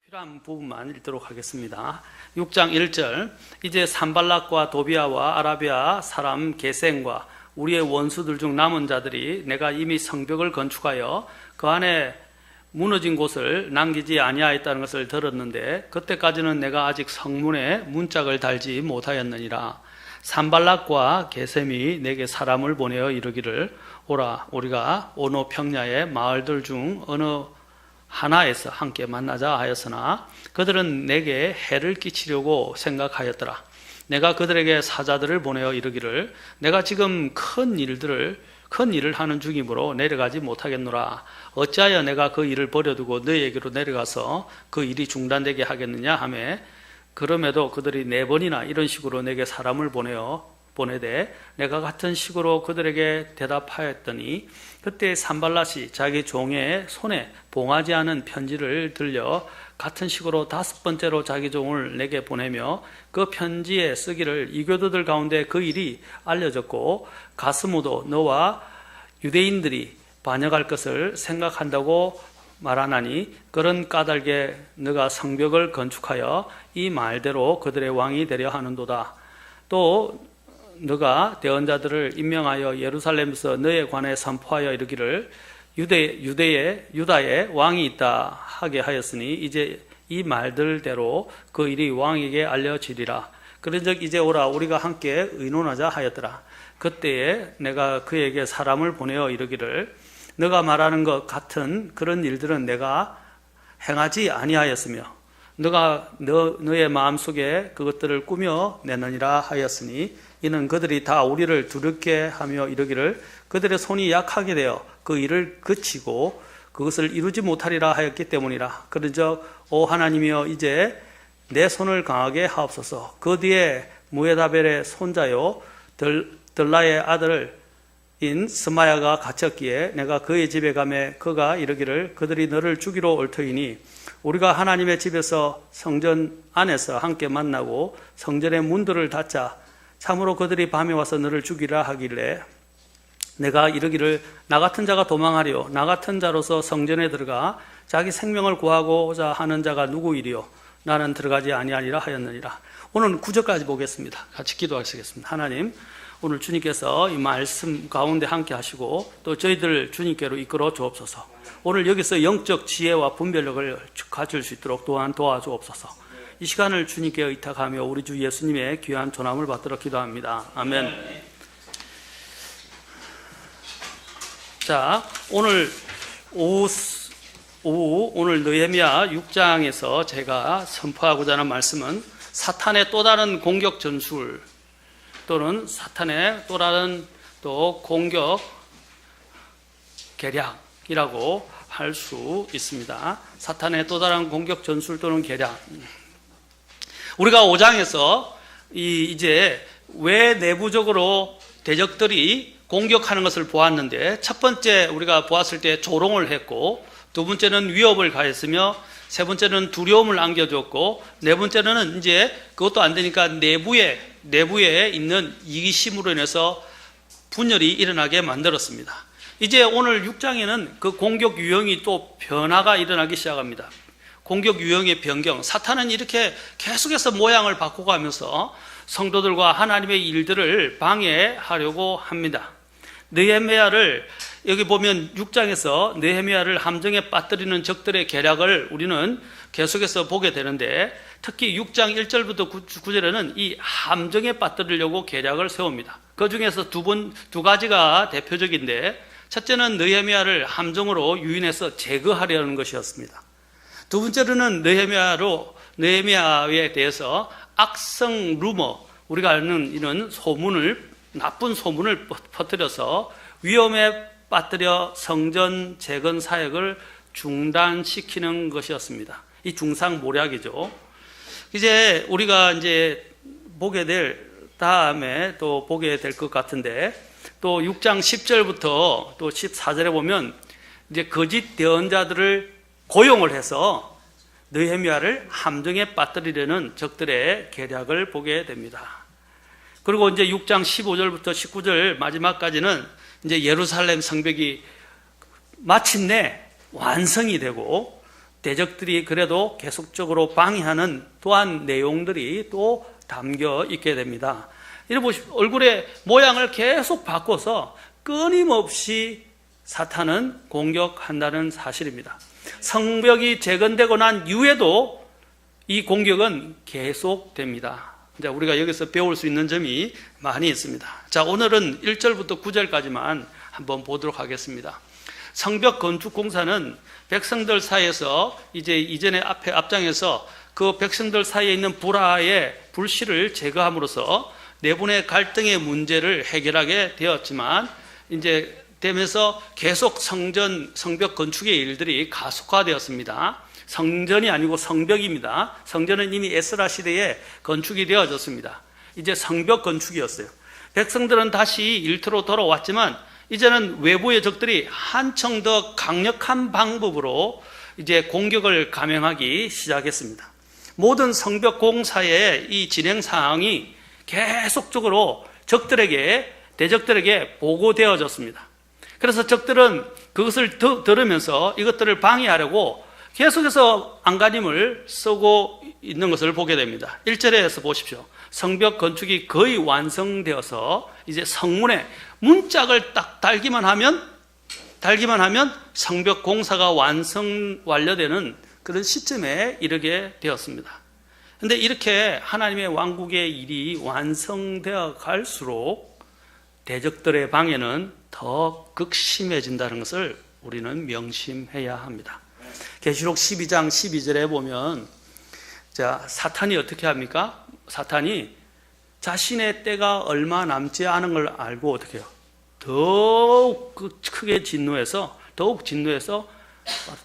필요한 부분만 읽도록 하겠습니다. 6장 1절 이제 산발락과 도비아와 아라비아 사람 게셈과 우리의 원수들 중 남은 자들이 내가 이미 성벽을 건축하여 그 안에 무너진 곳을 남기지 아니하였다는 것을 들었는데 그때까지는 내가 아직 성문에 문짝을 달지 못하였느니라. 산발락과 게셈이 내게 사람을 보내어 이르기를 오라 우리가 오노 평야의 마을들 중 어느 하나에서 함께 만나자 하였으나 그들은 내게 해를 끼치려고 생각하였더라. 내가 그들에게 사자들을 보내어 이르기를 내가 지금 큰 일을 하는 중이므로 내려가지 못하겠노라. 어찌하여 내가 그 일을 버려두고 너희에게로 내려가서 그 일이 중단되게 하겠느냐 하매 그럼에도 그들이 4번이나 이런 식으로 내게 사람을 보내되 내가 같은 식으로 그들에게 대답하였더니 그때 산발랏이 자기 종의 손에 봉하지 않은 편지를 들려 같은 식으로 5번째로 자기 종을 내게 보내며 그 편지에 쓰기를 이교도들 가운데 그 일이 알려졌고 가스무도 너와 유대인들이 반역할 것을 생각한다고 말하나니 그런 까닭에 너가 성벽을 건축하여 이 말대로 그들의 왕이 되려 하는도다. 또 너가 대언자들을 임명하여 예루살렘에서 너에 관해 선포하여 이르기를 유다에 왕이 있다 하게 하였으니 이제 이 말들대로 그 일이 왕에게 알려지리라. 그런즉 이제 오라 우리가 함께 의논하자 하였더라. 그때에 내가 그에게 사람을 보내어 이르기를 너가 말하는 것 같은 그런 일들은 내가 행하지 아니하였으며 너가 너의 마음속에 그것들을 꾸며 내느니라 하였으니 이는 그들이 다 우리를 두렵게 하며 이르기를 그들의 손이 약하게 되어 그 일을 그치고 그것을 이루지 못하리라 하였기 때문이라. 그런즉 오 하나님이여 이제 내 손을 강하게 하옵소서. 그 뒤에 무에다벨의 손자요 들라의 아들인 스마야가 갇혔기에 내가 그의 집에 가매 그가 이르기를 그들이 너를 죽이러 올 터이니 우리가 하나님의 집에서 성전 안에서 함께 만나고 성전의 문들을 닫자. 참으로 그들이 밤에 와서 너를 죽이라 하길래 내가 이르기를 나 같은 자가 도망하리요 나 같은 자로서 성전에 들어가 자기 생명을 구하고자 하는 자가 누구이리요 나는 들어가지 아니하리라 하였느니라. 오늘 9절까지 보겠습니다. 같이 기도하시겠습니다. 하나님 오늘 주님께서 이 말씀 가운데 함께 하시고 또 저희들 주님께로 이끌어 주옵소서. 오늘 여기서 영적 지혜와 분별력을 가질 수 있도록 또한 도와주옵소서. 이 시간을 주님께 의탁하며 우리 주 예수님의 귀한 존함을 받도록 기도합니다. 아멘. 자, 오늘 오늘 느헤미야 6장에서 제가 선포하고자 하는 말씀은 사탄의 또 다른 공격 전술 또는 사탄의 또 다른 공격 계략이라고 할 수 있습니다. 사탄의 또 다른 공격 전술 또는 계략. 우리가 5장에서 이제 왜 내부적으로 대적들이 공격하는 것을 보았는데 첫 번째 우리가 보았을 때 조롱을 했고 두 번째는 위협을 가했으며 세 번째는 두려움을 안겨줬고 네 번째는 이제 그것도 안 되니까 내부에 있는 이기심으로 인해서 분열이 일어나게 만들었습니다. 이제 오늘 6장에는 그 공격 유형이 또 변화가 일어나기 시작합니다. 공격 유형의 변경. 사탄은 이렇게 계속해서 모양을 바꿔가면서 성도들과 하나님의 일들을 방해하려고 합니다. 느헤미야를 여기 보면 6장에서 느헤미야를 함정에 빠뜨리는 적들의 계략을 우리는 계속해서 보게 되는데 특히 6장 1절부터 9절에는 이 함정에 빠뜨리려고 계략을 세웁니다. 그 중에서 두 가지가 대표적인데 첫째는 느헤미야를 함정으로 유인해서 제거하려는 것이었습니다. 두 번째로는 느헤미야에 대해서 악성 루머, 우리가 아는 이런 나쁜 소문을 퍼뜨려서 위험에 빠뜨려 성전 재건 사역을 중단시키는 것이었습니다. 이 중상모략이죠. 이제 우리가 보게 될 다음에 또 보게 될 것 같은데 또 6장 10절부터 또 14절에 보면 이제 거짓 대언자들을 고용을 해서 느헤미야를 함정에 빠뜨리려는 적들의 계략을 보게 됩니다. 그리고 이제 6장 15절부터 19절 마지막까지는 이제 예루살렘 성벽이 마침내 완성이 되고 대적들이 그래도 계속적으로 방해하는 또한 내용들이 또 담겨 있게 됩니다. 이래 보십시오. 얼굴의 모양을 계속 바꿔서 끊임없이 사탄은 공격한다는 사실입니다. 성벽이 재건되고 난 이후에도 이 공격은 계속됩니다. 이제 우리가 여기서 배울 수 있는 점이 많이 있습니다. 자, 오늘은 1절부터 9절까지만 한번 보도록 하겠습니다. 성벽 건축 공사는 백성들 사이에서 이제 이전에 앞장에서 그 백성들 사이에 있는 불씨를 제거함으로써 내분의 갈등의 문제를 해결하게 되었지만 이제 되면서 계속 성벽 건축의 일들이 가속화되었습니다. 성전이 아니고 성벽입니다. 성전은 이미 에스라 시대에 건축이 되어졌습니다. 이제 성벽 건축이었어요. 백성들은 다시 일터로 돌아왔지만 이제는 외부의 적들이 한층 더 강력한 방법으로 이제 공격을 감행하기 시작했습니다. 모든 성벽 공사의 이 진행 사항이 계속적으로 대적들에게 보고되어졌습니다. 그래서 적들은 그것을 들으면서 이것들을 방해하려고 계속해서 안간힘을 쓰고 있는 것을 보게 됩니다. 1절에서 보십시오. 성벽 건축이 거의 완성되어서 이제 성문에 문짝을 딱 달기만 하면 성벽 공사가 완료되는 그런 시점에 이르게 되었습니다. 그런데 이렇게 하나님의 왕국의 일이 완성되어 갈수록 대적들의 방해는 더 극심해진다는 것을 우리는 명심해야 합니다. 계시록 12장 12절에 보면 자, 사탄이 어떻게 합니까? 사탄이 자신의 때가 얼마 남지 않은 걸 알고 어떻게 해요? 더욱 크게 진노해서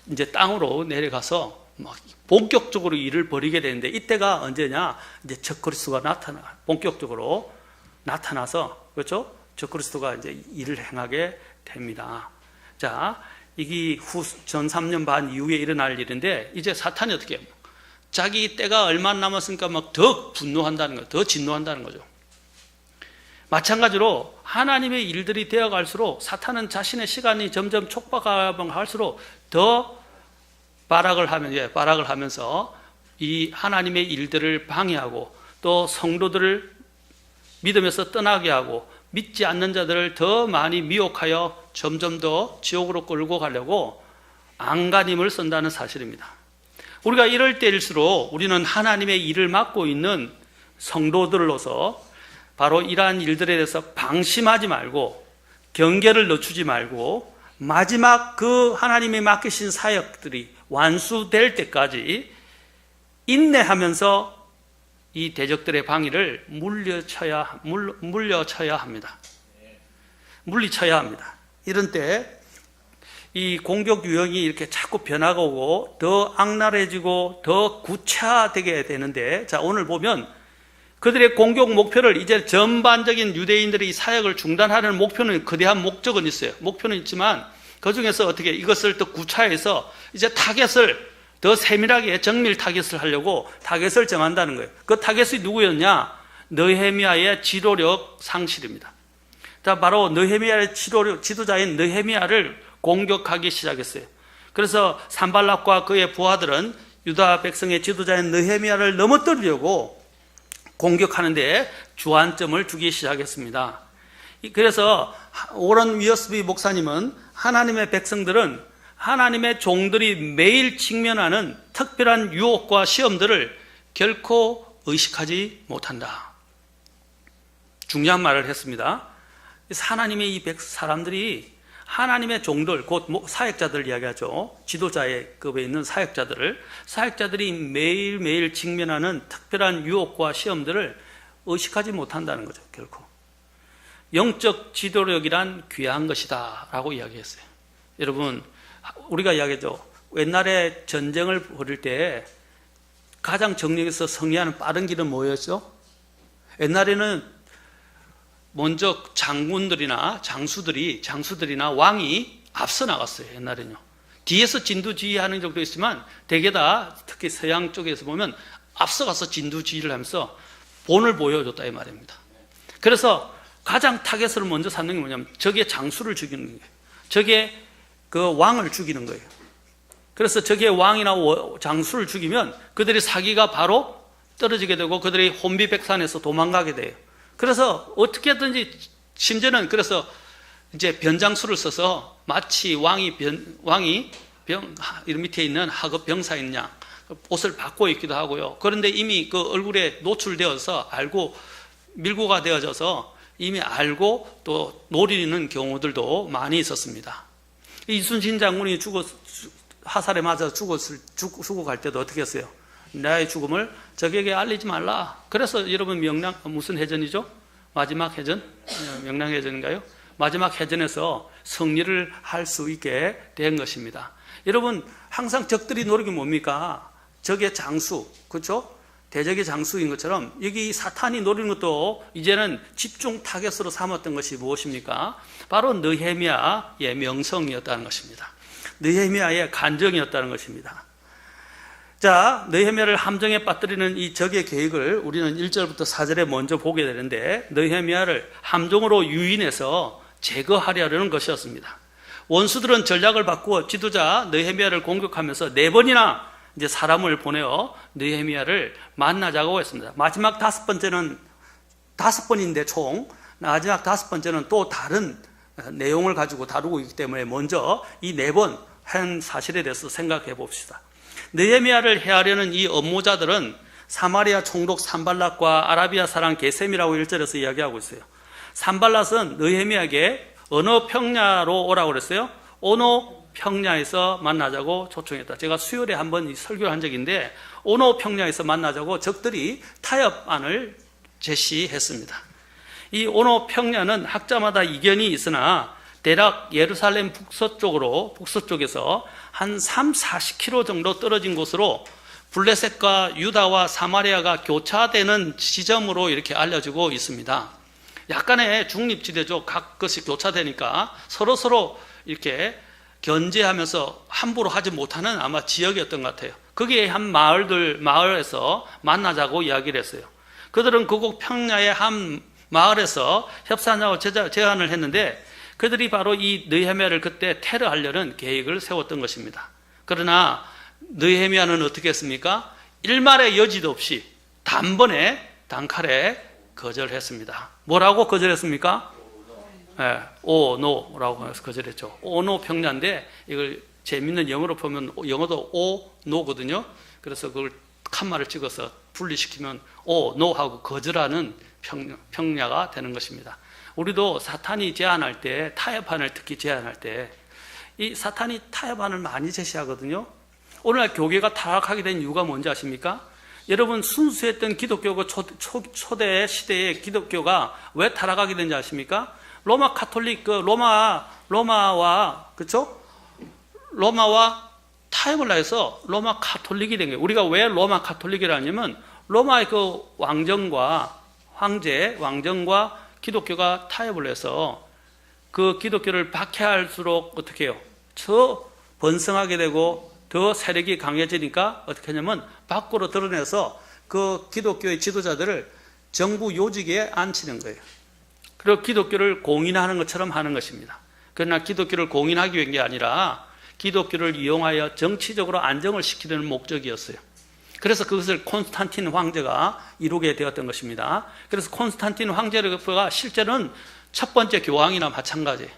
이제 땅으로 내려가서 막 본격적으로 일을 벌이게 되는데 이때가 언제냐? 이제 적그리스도가 본격적으로 나타나서 그렇죠? 적그리스도가 이제 일을 행하게 됩니다. 자, 이게 전 3년 반 이후에 일어날 일인데 이제 사탄이 어떻게 해요? 자기 때가 얼마 남았으니까 막 더 분노한다는 거예요. 더 진노한다는 거죠. 마찬가지로 하나님의 일들이 되어 갈수록 사탄은 자신의 시간이 점점 촉박할수록 더 발악을 하면서 이 하나님의 일들을 방해하고 또 성도들을 믿음에서 떠나게 하고 믿지 않는 자들을 더 많이 미혹하여 점점 더 지옥으로 끌고 가려고 안간힘을 쓴다는 사실입니다. 우리가 이럴 때일수록 우리는 하나님의 일을 맡고 있는 성도들로서 바로 이러한 일들에 대해서 방심하지 말고 경계를 늦추지 말고 마지막 그 하나님이 맡기신 사역들이 완수될 때까지 인내하면서 이 대적들의 방해를 물리쳐야 합니다. 이런 때 이 공격 유형이 이렇게 자꾸 변화가 오고 더 악랄해지고 더 구체화되게 되는데, 자, 오늘 보면 그들의 공격 목표를 이제 전반적인 유대인들이 이 사역을 중단하는 목표는 거대한 목적은 있어요. 목표는 있지만 그 중에서 어떻게 이것을 더 구차해서 이제 타겟을 더 세밀하게 정밀 타겟을 하려고 타겟을 정한다는 거예요. 그 타겟이 누구였냐? 느헤미야의 지도력 상실입니다. 자, 바로 느헤미야의 지도자인 느헤미야를 공격하기 시작했어요. 그래서 산발락과 그의 부하들은 유다 백성의 지도자인 느헤미야를 넘어뜨리려고 공격하는데 주안점을 두기 시작했습니다. 그래서 오런 위어스비 목사님은 하나님의 백성들은 하나님의 종들이 매일 직면하는 특별한 유혹과 시험들을 결코 의식하지 못한다. 중요한 말을 했습니다. 하나님의 이 사람들이 하나님의 종들, 곧 사역자들 이야기하죠. 지도자의 급에 있는 사역자들이 매일매일 직면하는 특별한 유혹과 시험들을 의식하지 못한다는 거죠, 결코. 영적 지도력이란 귀한 것이다 라고 이야기했어요. 여러분, 우리가 이야기하죠. 옛날에 전쟁을 벌일 때 가장 정력에서 승리하는 빠른 길은 뭐였죠? 옛날에는 먼저 장군들이나 장수들이나 왕이 앞서 나갔어요. 옛날에는요. 뒤에서 진두지휘하는 적도 있지만 대개 다 특히 서양 쪽에서 보면 앞서가서 진두지휘를 하면서 본을 보여줬다 이 말입니다. 그래서 가장 타겟을 먼저 삼는 게 뭐냐면 적의 장수를 죽이는 거예요. 적의 그 왕을 죽이는 거예요. 그래서 저기에 왕이나 장수를 죽이면 그들의 사기가 바로 떨어지게 되고 그들이 혼비백산에서 도망가게 돼요. 그래서 어떻게든지 심지어는 그래서 이제 변장수를 써서 마치 왕이 밑에 있는 하급 병사인 양 옷을 받고 있기도 하고요. 그런데 이미 그 얼굴에 노출되어서 알고 밀고가 되어져서 이미 알고 또 노리는 경우들도 많이 있었습니다. 이순신 장군이 화살에 맞아 죽고 갈 때도 어떻게 했어요? 나의 죽음을 적에게 알리지 말라. 그래서 여러분 무슨 해전이죠? 마지막 해전? 명량해전인가요? 마지막 해전에서 승리를 할 수 있게 된 것입니다. 여러분 항상 적들이 노력이 뭡니까? 적의 장수, 그렇죠? 대적의 장수인 것처럼 여기 사탄이 노리는 것도 이제는 집중 타겟으로 삼았던 것이 무엇입니까? 바로 느헤미야의 명성이었다는 것입니다. 느헤미야의 간정이었다는 것입니다. 자, 느헤미야를 함정에 빠뜨리는 이 적의 계획을 우리는 1절부터 4절에 먼저 보게 되는데 느헤미야를 함정으로 유인해서 제거하려는 것이었습니다. 원수들은 전략을 바꾸어 지도자 느헤미야를 공격하면서 4번이나 이제 사람을 보내어 느헤미야를 만나자고 했습니다. 마지막 5번째는 5번인데 총 마지막 5번째는 또 다른 내용을 가지고 다루고 있기 때문에 먼저 이 4번 한 사실에 대해서 생각해 봅시다. 느헤미야를 해하려는 이 업무자들은 사마리아 총독 산발랏과 아라비아 사람 게셈이라고 1절에서 이야기하고 있어요. 산발랏은 느헤미야에게 어느 평야로 오라고 그랬어요? 오노 평야에서 만나자고 초청했다. 제가 수요일에 한번 설교를 한 적인데 오노 평야에서 만나자고 적들이 타협안을 제시했습니다. 이 오노 평야는 학자마다 이견이 있으나 대략 예루살렘 북서쪽에서 한 40km 정도 떨어진 곳으로 블레셋과 유다와 사마리아가 교차되는 지점으로 이렇게 알려지고 있습니다. 약간의 중립지대죠. 각 것이 교차되니까 서로 이렇게 견제하면서 함부로 하지 못하는 아마 지역이었던 것 같아요. 거기에 한 마을에서 만나자고 이야기를 했어요. 그들은 그곳 평야의 한 마을에서 협상하고 제안을 했는데 그들이 바로 이 느헤미야를 그때 테러하려는 계획을 세웠던 것입니다. 그러나 느헤미야는 어떻게 했습니까? 일말의 여지도 없이 단칼에 거절했습니다. 뭐라고 거절했습니까? 노라고 해서 거절했죠. 오노 평야인데 이걸 재밌는 영어로 보면 영어도 노거든요. 그래서 그걸 칸말을 찍어서 분리시키면 노하고 거절하는 평야가 되는 것입니다. 우리도 사탄이 제안할 때 타협안을 특히 제안할 때 이 사탄이 타협안을 많이 제시하거든요. 오늘날 교계가 타락하게 된 이유가 뭔지 아십니까? 여러분 순수했던 기독교가 초대 시대의 기독교가 왜 타락하게 된지 아십니까? 로마 카톨릭 로마와 그렇죠? 로마와 타협을 해서 로마 카톨릭이 된 거예요. 우리가 왜 로마 카톨릭이라냐면 로마의 그 왕정과 기독교가 타협을 해서 그 기독교를 박해할수록 어떻게 해요? 더 번성하게 되고 더 세력이 강해지니까 어떻게 하냐면 밖으로 드러내서 그 기독교의 지도자들을 정부 요직에 앉히는 거예요. 그리고 기독교를 공인하는 것처럼 하는 것입니다. 그러나 기독교를 공인하기 위한 게 아니라 기독교를 이용하여 정치적으로 안정을 시키려는 목적이었어요. 그래서 그것을 콘스탄틴 황제가 이루게 되었던 것입니다. 그래서 콘스탄틴 황제가 실제로는 첫 번째 교황이나 마찬가지.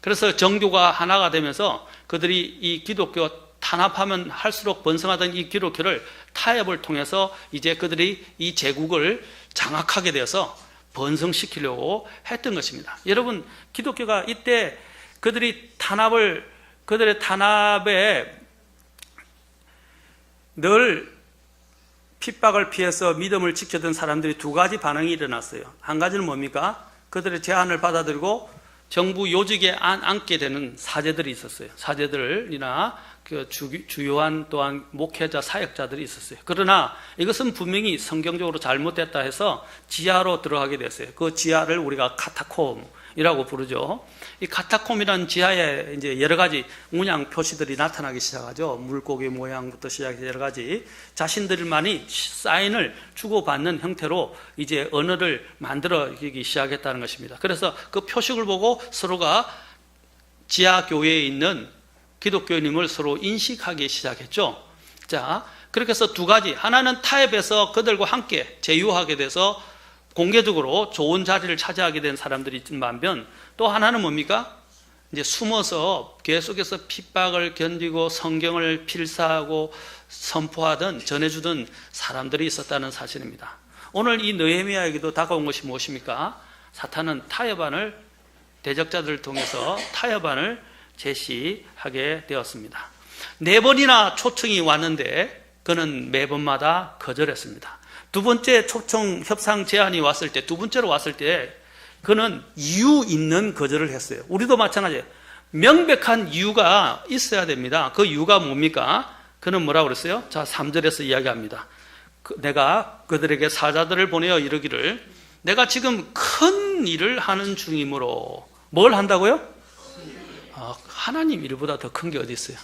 그래서 정교가 하나가 되면서 그들이 이 기독교 탄압하면 할수록 번성하던 이 기독교를 타협을 통해서 이제 그들이 이 제국을 장악하게 되어서 번성시키려고 했던 것입니다. 여러분, 기독교가 이때 그들의 탄압에 늘 핍박을 피해서 믿음을 지켰던 사람들이 두 가지 반응이 일어났어요. 한 가지는 뭡니까? 그들의 제안을 받아들이고 정부 요직에 앉게 되는 사제들이 있었어요. 사제들이나 그 주요한 또한 목회자, 사역자들이 있었어요. 그러나 이것은 분명히 성경적으로 잘못됐다 해서 지하로 들어가게 됐어요. 그 지하를 우리가 카타콤이라고 부르죠. 이 카타콤이라는 지하에 이제 여러 가지 문양 표시들이 나타나기 시작하죠. 물고기 모양부터 시작해서 여러 가지 자신들만이 사인을 주고받는 형태로 이제 언어를 만들어기 시작했다는 것입니다. 그래서 그 표식을 보고 서로가 지하 교회에 있는 기독교인임을 서로 인식하기 시작했죠. 자, 그렇게 해서 두 가지. 하나는 타협해서 그들과 함께 제휴하게 돼서 공개적으로 좋은 자리를 차지하게 된 사람들이 있는 반면, 또 하나는 뭡니까? 이제 숨어서 계속해서 핍박을 견디고 성경을 필사하고 선포하던, 전해주던 사람들이 있었다는 사실입니다. 오늘 이 느헤미야에게도 다가온 것이 무엇입니까? 사탄은 타협안을, 대적자들을 통해서 타협안을 제시하게 되었습니다. 4번이나 초청이 왔는데 그는 매번마다 거절했습니다. 두 번째 초청 협상 제안이 왔을 때, 두 번째로 왔을 때 그는 이유 있는 거절을 했어요. 우리도 마찬가지예요. 명백한 이유가 있어야 됩니다. 그 이유가 뭡니까? 그는 뭐라고 그랬어요? 자, 3절에서 이야기합니다. 내가 그들에게 사자들을 보내어 이르기를 내가 지금 큰 일을 하는 중이므로. 뭘 한다고요? 하나님 일보다 더 큰 게 어디 있어요?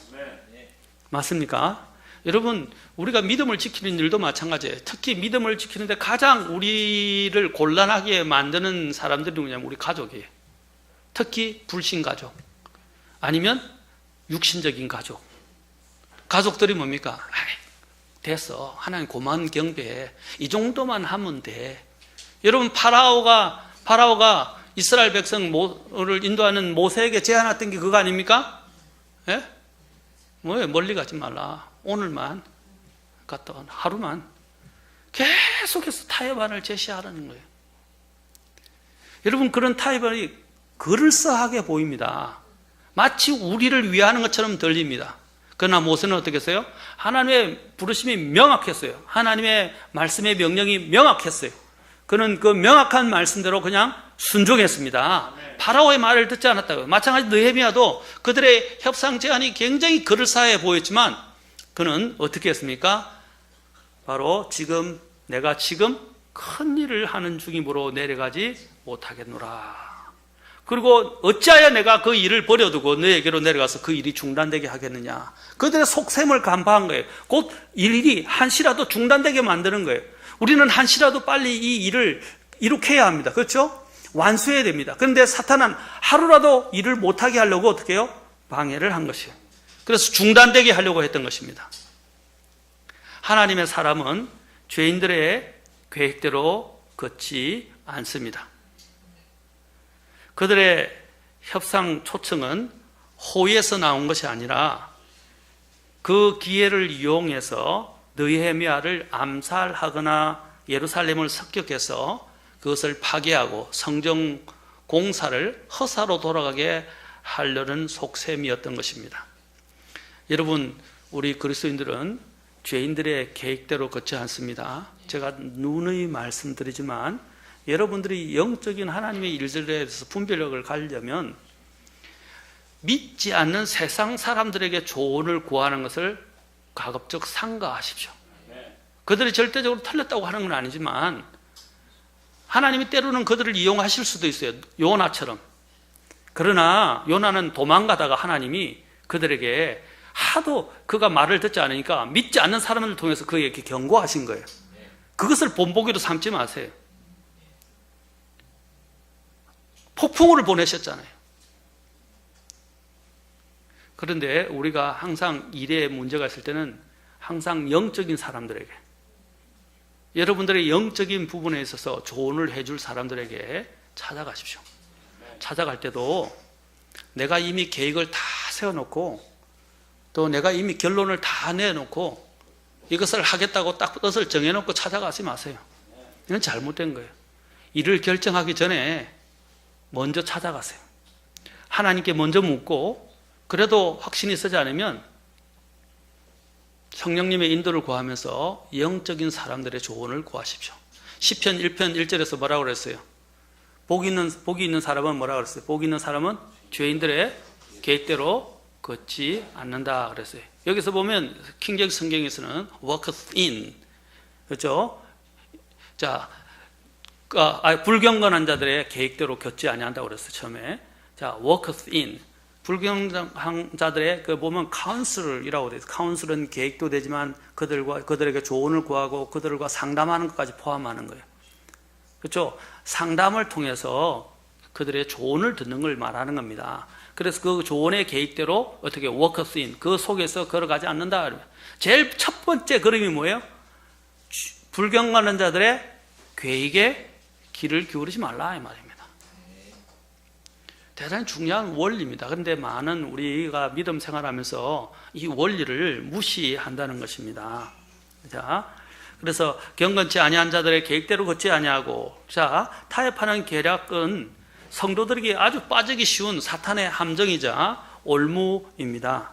맞습니까? 여러분, 우리가 믿음을 지키는 일도 마찬가지예요. 특히 믿음을 지키는데 가장 우리를 곤란하게 만드는 사람들이 누구냐면 우리 가족이에요. 특히 불신 가족, 아니면 육신적인 가족. 가족들이 뭡니까? 됐어, 하나님 고만 경배해, 이 정도만 하면 돼. 여러분, 파라오가 이스라엘 백성을 인도하는 모세에게 제안했던 게 그거 아닙니까? 예? 뭐예요? 멀리 가지 말라, 오늘만 갔다 와, 하루만. 계속해서 타협안을 제시하라는 거예요. 여러분, 그런 타협안이 그럴싸하게 보입니다. 마치 우리를 위하는 것처럼 들립니다. 그러나 모세는 어떻게 했어요? 하나님의 부르심이 명확했어요. 하나님의 말씀의 명령이 명확했어요. 그는 그 명확한 말씀대로 그냥 순종했습니다. 파라오의 말을 듣지 않았다고요. 마찬가지 느헤미야도 그들의 협상 제안이 굉장히 그럴싸해 보였지만 그는 어떻게 했습니까? 바로 내가 지금 큰 일을 하는 중이므로 내려가지 못하겠노라. 그리고 어찌하여 내가 그 일을 버려두고 너에게로 내려가서 그 일이 중단되게 하겠느냐. 그들의 속셈을 간파한 거예요. 곧 일이 한시라도 중단되게 만드는 거예요. 우리는 한시라도 빨리 이 일을 이룩해야 합니다. 그렇죠? 완수해야 됩니다. 그런데 사탄은 하루라도 일을 못하게 하려고 어떻게 해요? 방해를 한 것이에요. 그래서 중단되게 하려고 했던 것입니다. 하나님의 사람은 죄인들의 계획대로 걷지 않습니다. 그들의 협상 초청은 호의에서 나온 것이 아니라 그 기회를 이용해서 느헤미야를 암살하거나 예루살렘을 습격해서 그것을 파괴하고 성전 공사를 허사로 돌아가게 하려는 속셈이었던 것입니다. 여러분, 우리 그리스도인들은 죄인들의 계획대로 걷지 않습니다. 제가 누누이 말씀드리지만 여러분들이 영적인 하나님의 일들에 대해서 분별력을 가지려면 믿지 않는 세상 사람들에게 조언을 구하는 것을 가급적 삼가하십시오. 그들이 절대적으로 틀렸다고 하는 건 아니지만 하나님이 때로는 그들을 이용하실 수도 있어요. 요나처럼. 그러나 요나는 도망가다가 하나님이 그들에게 하도 그가 말을 듣지 않으니까 믿지 않는 사람을 통해서 그에게 경고하신 거예요. 그것을 본보기로 삼지 마세요. 폭풍우를 보내셨잖아요. 그런데 우리가 항상 일에 문제가 있을 때는 항상 영적인 사람들에게, 여러분들의 영적인 부분에 있어서 조언을 해줄 사람들에게 찾아가십시오. 찾아갈 때도 내가 이미 계획을 다 세워놓고 또 내가 이미 결론을 다 내놓고 이것을 하겠다고 딱 뜻을 정해놓고 찾아가지 마세요. 이건 잘못된 거예요. 일을 결정하기 전에 먼저 찾아가세요. 하나님께 먼저 묻고, 그래도 확신이 서지 않으면 성령님의 인도를 구하면서 영적인 사람들의 조언을 구하십시오. 시편 1편 1절에서 뭐라고 그랬어요? 복이 있는 사람은 뭐라고 그랬어요? 복이 있는 사람은 죄인들의 계획대로 걷지 않는다 그랬어요. 여기서 보면 킹제임스 성경에서는 walketh in, 그렇죠? 자, 불경건한 자들의 계획대로 걷지 아니한다고 그랬어요. 처음에. 자, walketh in, 불경건한 자들의 보면 카운슬이라고 되어 있어요. 카운슬은 계획도 되지만 그들에게 조언을 구하고 그들과 상담하는 것까지 포함하는 거예요. 그렇죠? 상담을 통해서 그들의 조언을 듣는 걸 말하는 겁니다. 그래서 그 조언의 계획대로 어떻게 워커스 인, 그 속에서 걸어가지 않는다. 제일 첫 번째 걸음이 뭐예요? 불경건한 자들의 계획에 귀를 기울이지 말라 이 말입니다. 대단히 중요한 원리입니다. 그런데 많은 우리가 믿음 생활하면서 이 원리를 무시한다는 것입니다. 자, 그래서 경건치 아니한 자들의 계획대로 걷지 아니하고, 자, 타협하는 계략은 성도들에게 아주 빠지기 쉬운 사탄의 함정이자 올무입니다.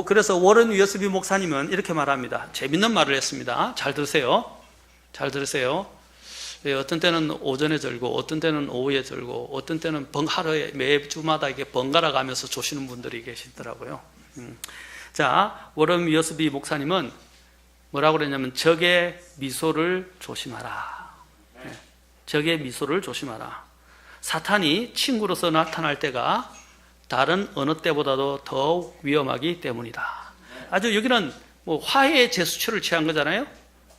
그래서 워런 위어스비 목사님은 이렇게 말합니다. 재밌는 말을 했습니다. 잘 들으세요. 잘 들으세요. 어떤 때는 오전에 들고, 어떤 때는 오후에 들고, 어떤 때는 하루에 매주마다 이렇게 번갈아 가면서 조시는 분들이 계시더라고요. 자, 워런 위어스비 목사님은 뭐라고 그랬냐면, 적의 미소를 조심하라. 적의 미소를 조심하라. 사탄이 친구로서 나타날 때가 다른 어느 때보다도 더욱 위험하기 때문이다. 아주 여기는 뭐 화해의 제스처를 취한 거잖아요.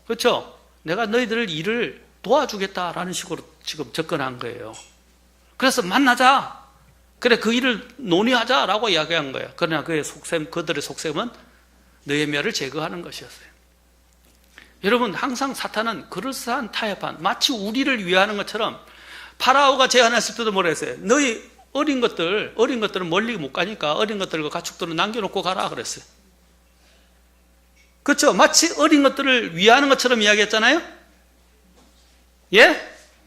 그렇죠? 내가 너희들 일을 도와주겠다라는 식으로 지금 접근한 거예요. 그래서 만나자. 그래, 그 일을 논의하자라고 이야기한 거예요. 그러나 그들의 속셈은 너의 멸을 제거하는 것이었어요. 여러분, 항상 사탄은 그럴싸한 타협한, 마치 우리를 위하는 것처럼, 파라오가 제안했을 때도 뭐라 했어요? 너희 어린 것들은 멀리 못 가니까 어린 것들과 가축들은 남겨놓고 가라 그랬어요. 그렇죠? 마치 어린 것들을 위하는 것처럼 이야기했잖아요? 예?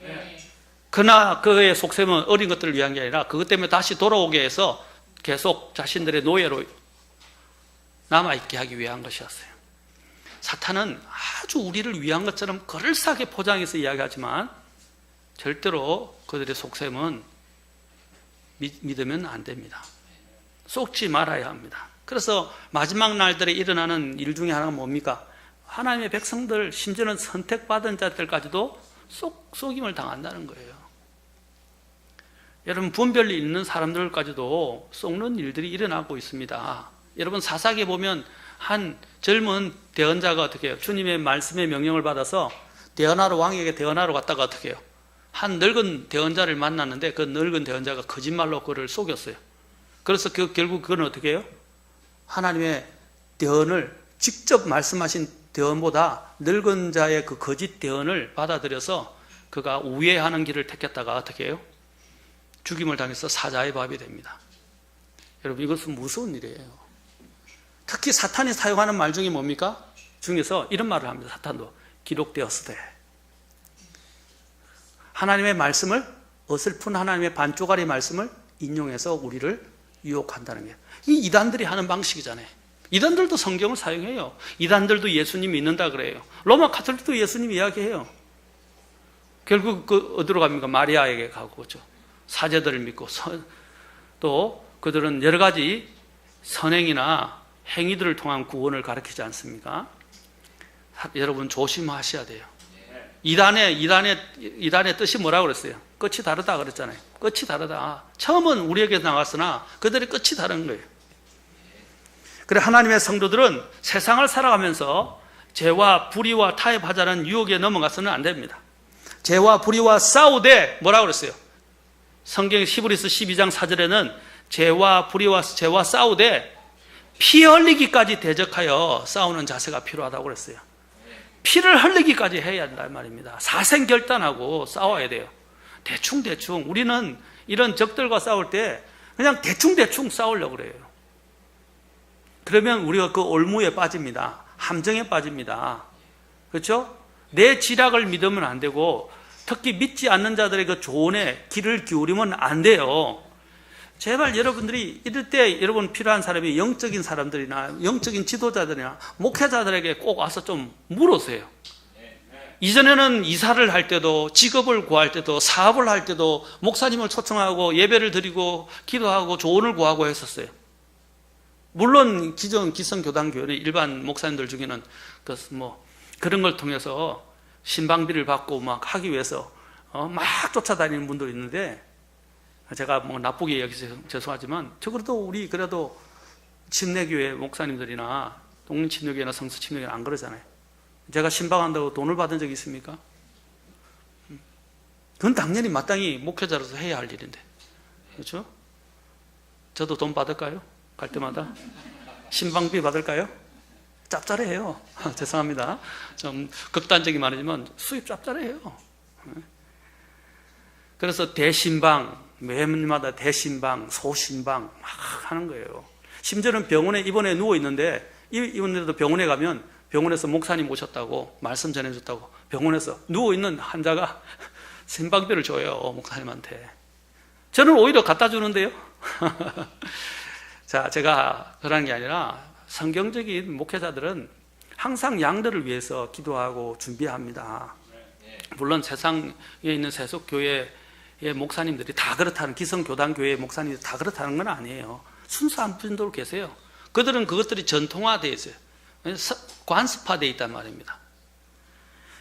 네. 그러나 그의 속셈은 어린 것들을 위한 게 아니라 그것 때문에 다시 돌아오게 해서 계속 자신들의 노예로 남아있게 하기 위한 것이었어요. 사탄은 아주 우리를 위한 것처럼 그럴싸하게 포장해서 이야기하지만 절대로 그들의 속셈은 믿으면 안 됩니다. 속지 말아야 합니다. 그래서 마지막 날들에 일어나는 일 중에 하나가 뭡니까? 하나님의 백성들, 심지어는 선택받은 자들까지도 속임을 당한다는 거예요. 여러분, 분별이 있는 사람들까지도 속는 일들이 일어나고 있습니다. 여러분, 사사기에 보면 한 젊은 대언자가 어떻게 해요? 주님의 말씀의 명령을 받아서 왕에게 대언하러 갔다가 어떻게 해요? 한 늙은 대언자를 만났는데 그 늙은 대언자가 거짓말로 그를 속였어요. 그래서 결국 그건 어떻게 해요? 하나님의 대언을 직접 말씀하신 대언보다 늙은 자의 그 거짓 대언을 받아들여서 그가 우회하는 길을 택했다가 어떻게 해요? 죽임을 당해서 사자의 밥이 됩니다. 여러분, 이것은 무서운 일이에요. 특히 사탄이 사용하는 말 중에 뭡니까? 중에서 이런 말을 합니다. 사탄도 기록되었으되, 하나님의 말씀을, 어설픈 하나님의 반쪽짜리 말씀을 인용해서 우리를 유혹한다는 게, 이 이단들이 하는 방식이잖아요. 이단들도 성경을 사용해요. 이단들도 예수님 믿는다 그래요. 로마 카톨릭도 예수님 이야기해요. 결국 어디로 갑니까? 마리아에게 가고, 그렇죠? 사제들을 믿고, 또 그들은 여러 가지 선행이나 행위들을 통한 구원을 가르치지 않습니까? 여러분, 조심하셔야 돼요. 이단의 뜻이 뭐라고 그랬어요? 끝이 다르다 그랬잖아요. 끝이 다르다. 처음은 우리에게 나왔으나 그들의 끝이 다른 거예요. 그래, 하나님의 성도들은 세상을 살아가면서 죄와 불의와 타협하자는 유혹에 넘어가서는 안 됩니다. 죄와 불의와 싸우되 뭐라고 그랬어요? 성경 히브리서 12장 4절에는 죄와 싸우되 피 흘리기까지 대적하여 싸우는 자세가 필요하다고 그랬어요. 피를 흘리기까지 해야 한단 말입니다. 사생결단하고 싸워야 돼요. 대충 우리는 이런 적들과 싸울 때 그냥 대충 싸우려고 그래요. 그러면 우리가 그 올무에 빠집니다. 함정에 빠집니다. 그렇죠? 내 지략을 믿으면 안 되고, 특히 믿지 않는 자들의 그 조언에 귀를 기울이면 안 돼요. 제발 여러분들이 이럴 때 여러분 필요한 사람이 영적인 사람들이나 영적인 지도자들이나 목회자들에게 꼭 와서 좀 물으세요. 이전에는 이사를 할 때도, 직업을 구할 때도, 사업을 할 때도 목사님을 초청하고 예배를 드리고 기도하고 조언을 구하고 했었어요. 물론 기성교단교회 일반 목사님들 중에는 그런 걸 통해서 신방비를 받고 막 하기 위해서 막 쫓아다니는 분도 있는데, 제가 나쁘게 여기서 죄송하지만 우리 그래도 침례교회 목사님들이나 독립침례교회나 성수침례교회는 안 그러잖아요. 제가 신방한다고 돈을 받은 적이 있습니까? 그건 당연히 마땅히 목회자로서 해야 할 일인데, 그렇죠? 저도 돈 받을까요? 갈 때마다? 신방비 받을까요? 짭짤해요. 죄송합니다. 좀 극단적인 말이지만 수입 짭짤해요. 그래서 대신방, 매일마다 대신방, 소신방 막 하는 거예요. 심지어는 병원에 입원해 누워 있는데 이번에도 병원에 가면 병원에서 목사님 오셨다고 말씀 전해줬다고 병원에서 누워 있는 환자가 신방비를 줘요, 목사님한테. 저는 오히려 갖다 주는데요. 자, 제가 그런 게 아니라 성경적인 목회자들은 항상 양들을 위해서 기도하고 준비합니다. 물론 세상에 있는 세속교회의 목사님들이 다 그렇다는, 기성교단교회의 목사님들이 다 그렇다는 건 아니에요. 순수한 분들도 계세요. 그들은 그것들이 전통화되어 있어요. 관습화되어 있단 말입니다.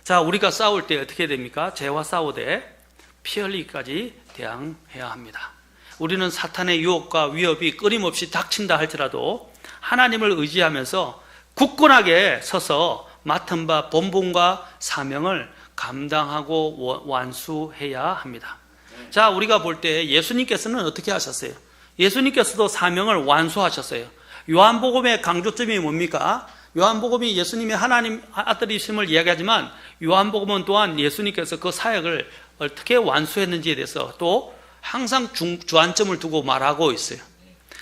자, 우리가 싸울 때 어떻게 됩니까? 죄와 싸우되 피 흘리기까지 대항해야 합니다. 우리는 사탄의 유혹과 위협이 끊임없이 닥친다 할지라도 하나님을 의지하면서 굳건하게 서서 맡은 바 본분과 사명을 감당하고 완수해야 합니다. 자, 우리가 볼 때 예수님께서는 어떻게 하셨어요? 예수님께서도 사명을 완수하셨어요. 요한복음의 강조점이 뭡니까? 요한복음이 예수님이 하나님 아들이심을 이야기하지만 요한복음은 또한 예수님께서 그 사역을 어떻게 완수했는지에 대해서 또 항상 주안점을 두고 말하고 있어요.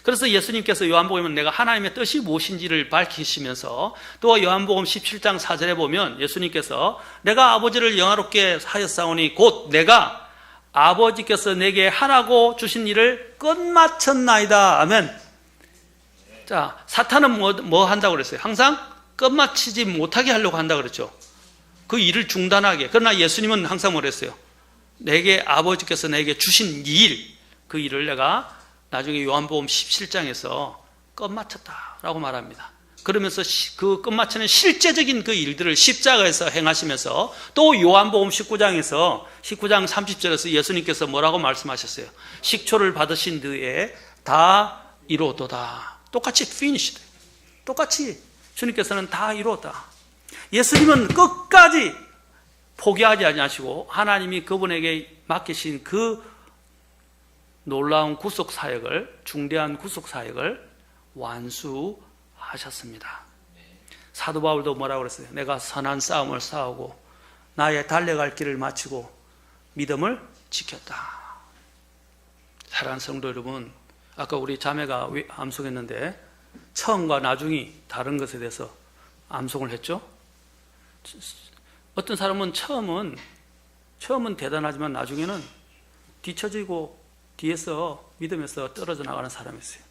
그래서 예수님께서 요한복음은 내가 하나님의 뜻이 무엇인지를 밝히시면서 또 요한복음 17장 4절에 보면 예수님께서 내가 아버지를 영화롭게 하였사오니 곧 내가 아버지께서 내게 하라고 주신 일을 끝마쳤나이다. 아멘. 자, 사탄은 뭐 한다고 그랬어요? 항상 끝마치지 못하게 하려고 한다고 그랬죠. 그 일을 중단하게. 그러나 예수님은 항상 뭐랬어요? 내게 아버지께서 내게 주신 일, 그 일을 내가 나중에 요한복음 17장에서 끝마쳤다라고 말합니다. 그러면서 그 끝마치는 실제적인 그 일들을 십자가에서 행하시면서 또 요한복음 19장 30절에서 예수님께서 뭐라고 말씀하셨어요? 식초를 받으신 뒤에 다 이루었도다. 똑같이 finished. 똑같이 주님께서는 다 이루었다. 예수님은 끝까지 포기하지 아니하시고 하나님이 그분에게 맡기신 그 놀라운 구속 사역을, 중대한 구속 사역을 완수하셨습니다. 사도 바울도 뭐라고 그랬어요? 내가 선한 싸움을 싸우고 나의 달려갈 길을 마치고 믿음을 지켰다. 사랑하는 성도 여러분, 아까 우리 자매가 암송했는데 처음과 나중이 다른 것에 대해서 암송을 했죠. 어떤 사람은 처음은 대단하지만 나중에는 뒤처지고 뒤에서 믿음에서 떨어져 나가는 사람이 있어요.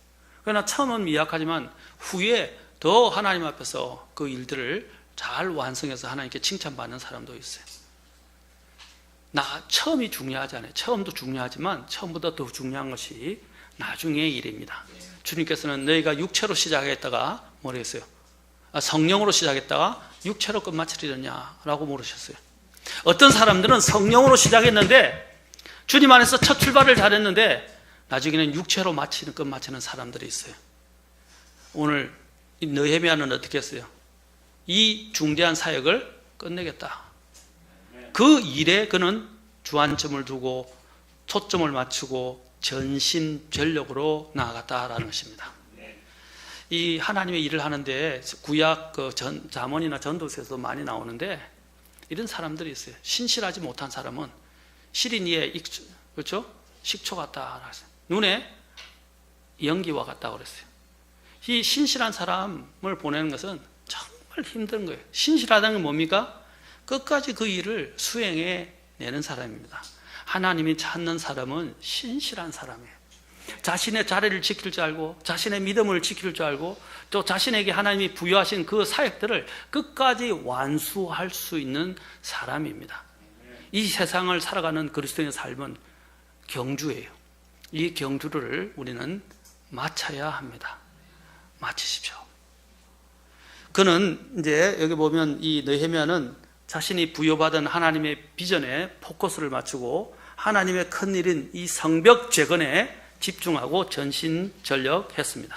그러나 처음은 미약하지만 후에 더 하나님 앞에서 그 일들을 잘 완성해서 하나님께 칭찬받는 사람도 있어요. 처음이 중요하지 않아요. 처음도 중요하지만 처음보다 더 중요한 것이 나중의 일입니다. 주님께서는 너희가 육체로 시작했다가 뭐랬어요? 성령으로 시작했다가 육체로 끝마치려냐라고 물으셨어요. 어떤 사람들은 성령으로 시작했는데 주님 안에서 첫 출발을 잘했는데 나중에는 육체로 끝마치는 사람들이 있어요. 오늘 느헤미야는 어떻게 했어요? 이 중대한 사역을 끝내겠다. 그 일에 그는 주안점을 두고 초점을 맞추고 전심전력으로 나아갔다라는 것입니다. 이 하나님의 일을 하는데 구약 잠언이나 전도서에서도 많이 나오는데 이런 사람들이 있어요. 신실하지 못한 사람은 시린 이에 그렇죠? 식초 같다. 눈에 연기와 같다고 그랬어요. 이 신실한 사람을 보내는 것은 정말 힘든 거예요. 신실하다는 건 뭡니까? 끝까지 그 일을 수행해 내는 사람입니다. 하나님이 찾는 사람은 신실한 사람이에요. 자신의 자리를 지킬 줄 알고 자신의 믿음을 지킬 줄 알고 또 자신에게 하나님이 부여하신 그 사역들을 끝까지 완수할 수 있는 사람입니다. 이 세상을 살아가는 그리스도인의 삶은 경주예요. 이 경주를 우리는 마쳐야 합니다. 마치십시오. 그는 이제 여기 보면 이 느헤미야는 자신이 부여받은 하나님의 비전에 포커스를 맞추고 하나님의 큰 일인 이 성벽 재건에 집중하고 전신전력했습니다.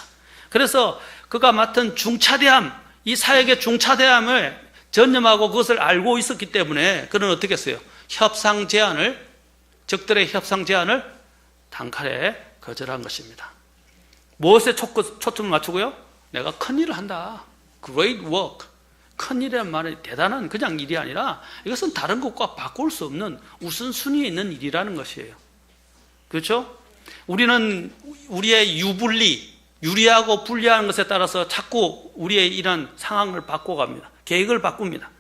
그래서 그가 맡은 중차대함, 이 사역의 중차대함을 전념하고 그것을 알고 있었기 때문에 그는 어떻게 했어요? 적들의 협상 제안을 단칼에 거절한 것입니다. 무엇에 초점을 맞추고요? 내가 큰 일을 한다. Great work. 큰 일이란 말은 대단한 그냥 일이 아니라 이것은 다른 것과 바꿀 수 없는 우선순위에 있는 일이라는 것이에요. 그렇죠? 우리는 우리의 유리하고 불리한 것에 따라서 자꾸 우리의 이런 상황을 바꿔갑니다. 계획을 바꿉니다.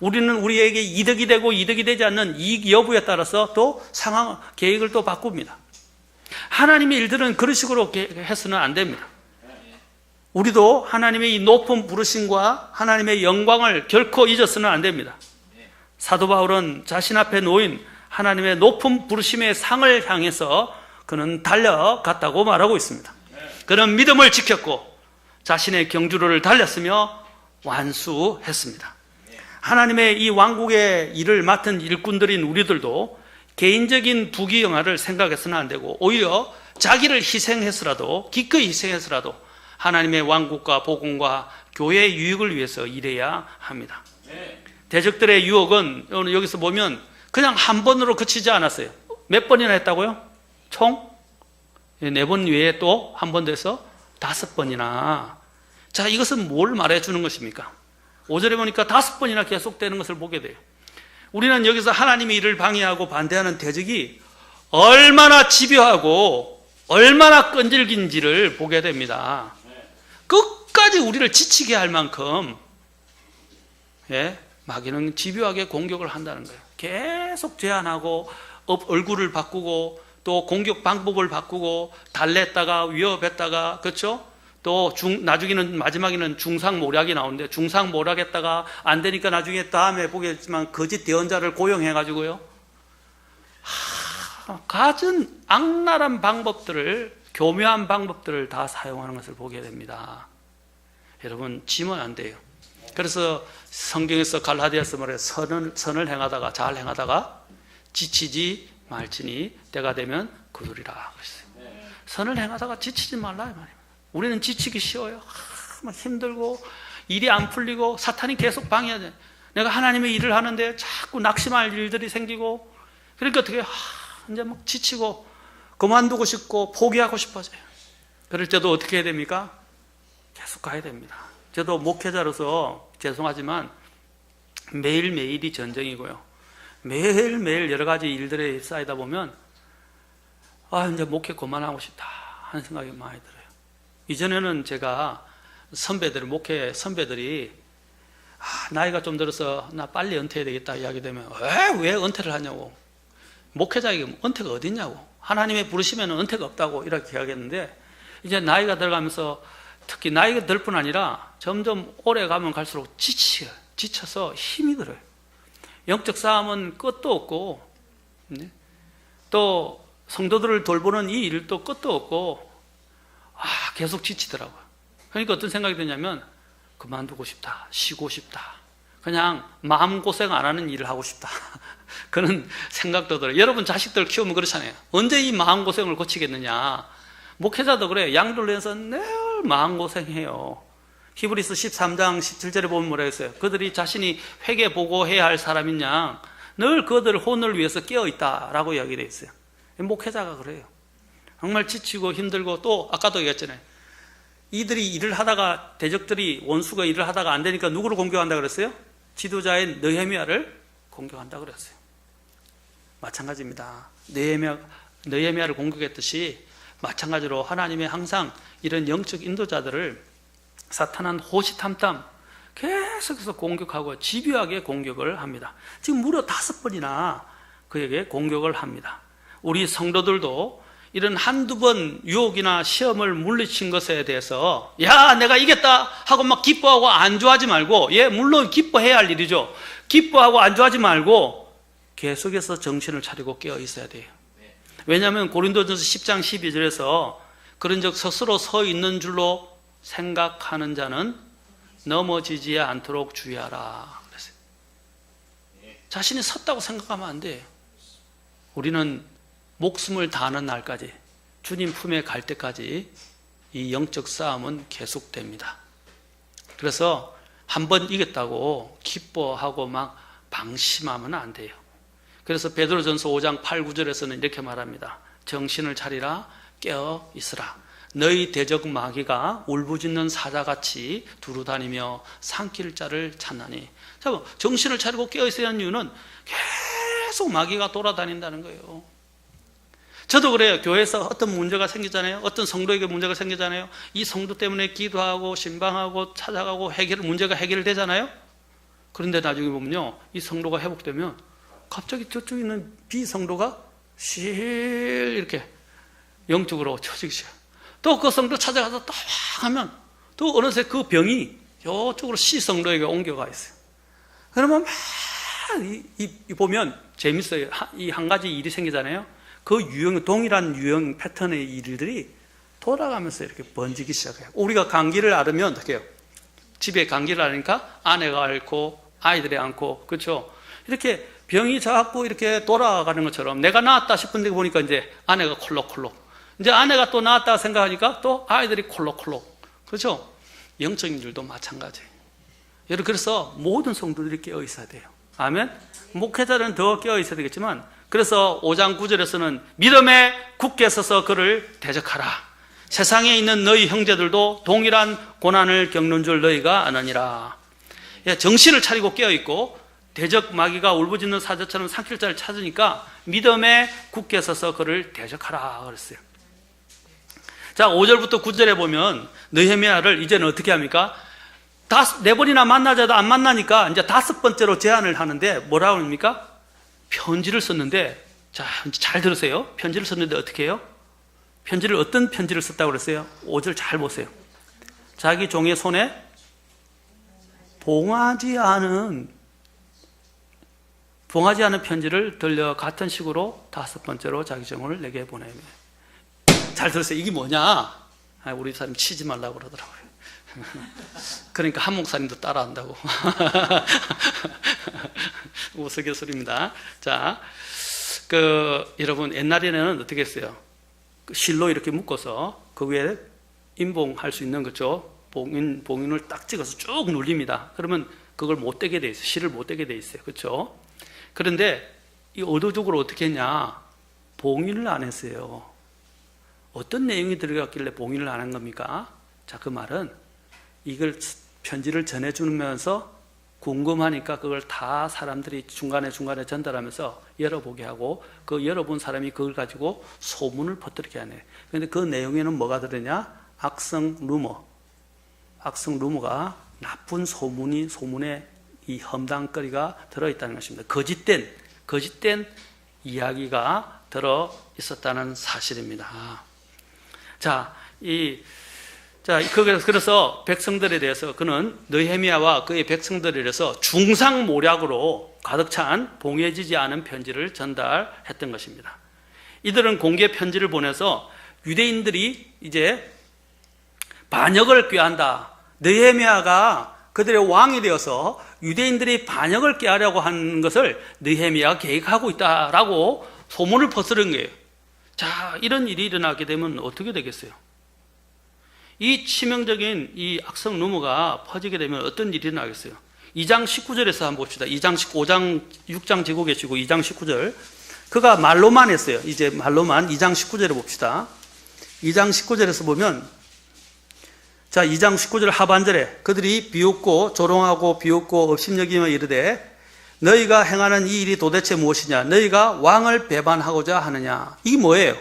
우리는 우리에게 이득이 되고 이득이 되지 않는 이익 여부에 따라서 또 상황, 계획을 또 바꿉니다. 하나님의 일들은 그런 식으로 해서는 안 됩니다. 우리도 하나님의 이 높은 부르심과 하나님의 영광을 결코 잊어서는 안 됩니다. 사도 바울은 자신 앞에 놓인 하나님의 높은 부르심의 상을 향해서 그는 달려갔다고 말하고 있습니다. 그는 믿음을 지켰고 자신의 경주를 달렸으며 완수했습니다. 하나님의 이 왕국의 일을 맡은 일꾼들인 우리들도 개인적인 부귀영화를 생각해서는 안 되고 오히려 자기를 희생해서라도 기꺼이 희생해서라도 하나님의 왕국과 복음과 교회의 유익을 위해서 일해야 합니다. 대적들의 유혹은 여기서 보면 그냥 한 번으로 그치지 않았어요. 몇 번이나 했다고요? 총 4번 외에 또 한 번 돼서 5번이나. 자, 이것은 뭘 말해주는 것입니까? 5절에 보니까 5번이나 계속되는 것을 보게 돼요. 우리는 여기서 하나님의 일을 방해하고 반대하는 대적이 얼마나 집요하고 얼마나 끈질긴지를 보게 됩니다. 끝까지 우리를 지치게 할 만큼 마귀는 집요하게 공격을 한다는 거예요. 계속 제한하고 얼굴을 바꾸고 또 공격 방법을 바꾸고 달랬다가 위협했다가, 그렇죠? 또 나중에는 마지막에는 중상모략이 나오는데 중상모략했다가 안 되니까 나중에 다음에 보겠지만 거짓 대언자를 고용해가지고요, 갖은 악랄한 방법들을, 교묘한 방법들을 다 사용하는 것을 보게 됩니다. 여러분, 지면 안 돼요. 그래서 성경에서 갈라디아서 말해 선을 행하다가, 잘 행하다가 지치지 말지니 때가 되면 거두리라 그랬어요. 선을 행하다가 지치지 말라 이 말입니다. 우리는 지치기 쉬워요. 막 힘들고 일이 안 풀리고 사탄이 계속 방해하죠. 내가 하나님의 일을 하는데 자꾸 낙심할 일들이 생기고, 그러니까 어떻게 이제 막 지치고 그만두고 싶고 포기하고 싶어져요. 그럴 때도 어떻게 해야 됩니까? 계속 가야 됩니다. 저도 목회자로서 죄송하지만 매일매일이 전쟁이고요, 매일매일 여러 가지 일들에 쌓이다 보면 이제 목회 그만하고 싶다 하는 생각이 많이 들어요. 이전에는 제가 목회 선배들이 나이가 좀 들어서 나 빨리 은퇴해야 되겠다 이야기 되면 왜 은퇴를 하냐고, 목회자에게 은퇴가 어디 있냐고, 하나님의 부르시면 은퇴가 없다고 이렇게 이야기했는데, 이제 나이가 들어가면서 특히 나이가 들 뿐 아니라 점점 오래 가면 갈수록 지쳐서 힘이 들어요. 영적 싸움은 끝도 없고, 또 성도들을 돌보는 이 일도 끝도 없고, 계속 지치더라고요. 그러니까 어떤 생각이 드냐면 그만두고 싶다, 쉬고 싶다, 그냥 마음고생 안 하는 일을 하고 싶다 그런 생각도 들어요. 여러분 자식들 키우면 그렇잖아요. 언제 이 마음고생을 고치겠느냐. 목회자도 그래요. 양들 내서 늘 마음고생해요. 히브리서 13장 17절에 보면 뭐라 했어요? 그들이 자신이 회개 보고해야 할 사람인 양 늘 그들 혼을 위해서 깨어있다라고 이야기되어 있어요. 목회자가 그래요. 정말 지치고 힘들고, 또 아까도 얘기했잖아요. 이들이 일을 하다가, 대적들이, 원수가 일을 하다가 안 되니까 누구를 공격한다 그랬어요? 지도자인 느헤미야를 공격한다 그랬어요. 마찬가지입니다. 느헤미야를 공격했듯이 마찬가지로 하나님의 항상 이런 영적 인도자들을 사탄은 호시탐탐 계속해서 공격하고 집요하게 공격을 합니다. 지금 무려 5번이나 그에게 공격을 합니다. 우리 성도들도 이런 한두 번 유혹이나 시험을 물리친 것에 대해서 내가 이겼다 하고 막 기뻐하고 안주하지 말고, 물론 기뻐해야 할 일이죠. 기뻐하고 안주하지 말고 계속해서 정신을 차리고 깨어 있어야 돼요. 왜냐하면 고린도전서 10장 12절에서 그런즉 스스로 서 있는 줄로 생각하는 자는 넘어지지 않도록 주의하라 그랬어요. 자신이 섰다고 생각하면 안 돼요. 우리는 목숨을 다하는 날까지, 주님 품에 갈 때까지 이 영적 싸움은 계속됩니다. 그래서 한번 이겼다고 기뻐하고 막 방심하면 안 돼요. 그래서 베드로전서 5장 8, 9절에서는 이렇게 말합니다. 정신을 차리라, 깨어 있으라. 너희 대적 마귀가 울부짖는 사자같이 두루다니며 삼킬 자를 찾나니. 자, 정신을 차리고 깨어있어야 하는 이유는 계속 마귀가 돌아다닌다는 거예요. 저도 그래요. 교회에서 어떤 문제가 생기잖아요. 어떤 성도에게 문제가 생기잖아요. 이 성도 때문에 기도하고 신방하고 찾아가고 문제가 해결되잖아요. 그런데 나중에 보면요, 이 성도가 회복되면 갑자기 저쪽에 있는 비성도가 실 이렇게 영적으로 처지기 시작해요. 또 그 성도 찾아가서 또 하면 또 어느새 그 병이 이쪽으로 C성도에게 옮겨가 있어요. 그러면 막 보면 재밌어요. 이 한 가지 일이 생기잖아요. 그 동일한 유형 패턴의 일들이 돌아가면서 이렇게 번지기 시작해요. 우리가 감기를 앓으면 어떻게 해요? 집에 감기를 앓으니까 아내가 앓고 아이들이 앓고, 그렇죠? 이렇게 병이 자꾸 이렇게 돌아가는 것처럼 내가 나았다 싶은데 보니까 이제 아내가 콜록콜록, 이제 아내가 또 나았다 생각하니까 또 아이들이 콜록콜록, 그렇죠? 영적인 일도 마찬가지예요. 여러분, 그래서 모든 성도들이 깨어 있어야 돼요. 아멘? 목회자는 더 깨어 있어야 되겠지만, 그래서 5장 9절에서는 믿음에 굳게 서서 그를 대적하라. 세상에 있는 너희 형제들도 동일한 고난을 겪는 줄 너희가 아느니라. 정신을 차리고 깨어있고 대적 마귀가 울부짖는 사자처럼 삼킬 자를 찾으니까 믿음에 굳게 서서 그를 대적하라 그랬어요. 자, 5절부터 9절에 보면 느헤미야를 이제는 어떻게 합니까? 4번이나 만나자도 안 만나니까 이제 5번째로 제안을 하는데 뭐라고 합니까? 편지를 썼는데, 자, 잘 들으세요. 편지를 썼는데 어떻게 해요? 편지를, 어떤 편지를 썼다고 그랬어요? 5절 잘 보세요. 자기 종의 손에 봉하지 않은 편지를 들려 같은 식으로 5번째로 자기 종을 내게 보내며. 잘 들으세요. 이게 뭐냐? 우리 사람 치지 말라고 그러더라고요. 그러니까 한 목사님도 따라한다고. 우스갯소리입니다. 자, 여러분, 옛날에는 어떻게 했어요? 실로 이렇게 묶어서 그 위에 인봉할 수 있는 거죠. 봉인을 딱 찍어서 쭉 눌립니다. 그러면 그걸 못 떼게 돼 있어요. 실을 못 떼게 돼 있어요. 그렇죠? 그런데 이 의도적으로 어떻게 했냐? 봉인을 안 했어요. 어떤 내용이 들어갔길래 봉인을 안 한 겁니까? 자, 그 말은 이걸 편지를 전해주면서 궁금하니까 그걸 다 사람들이 중간에 전달하면서 열어보게 하고, 그 열어본 사람이 그걸 가지고 소문을 퍼뜨리게 하네. 그런데 그 내용에는 뭐가 들었냐? 악성 루머가 나쁜 소문에 이 험담거리가 들어있다는 것입니다. 거짓된 이야기가 들어 있었다는 사실입니다. 그래서 백성들에 대해서 그는 느헤미야와 그의 백성들에 대해서 중상모략으로 가득 찬 봉해지지 않은 편지를 전달했던 것입니다. 이들은 공개 편지를 보내서 유대인들이 이제 반역을 꾀한다. 느헤미야가 그들의 왕이 되어서 유대인들이 반역을 꾀하려고 하는 것을 느헤미야가 계획하고 있다라고 소문을 퍼뜨린 거예요. 자, 이런 일이 일어나게 되면 어떻게 되겠어요? 이 치명적인 이 악성 루머가 퍼지게 되면 어떤 일이 일어나겠어요? 2장 19절에서 한번 봅시다. 5장 6장 지고 계시고 2장 19절. 그가 말로만 했어요. 이제 말로만 2장 19절에 봅시다. 2장 19절에서 보면, 자, 2장 19절 하반절에 그들이 비웃고 조롱하고 비웃고 업심여기며 이르되 너희가 행하는 이 일이 도대체 무엇이냐? 너희가 왕을 배반하고자 하느냐? 이게 뭐예요?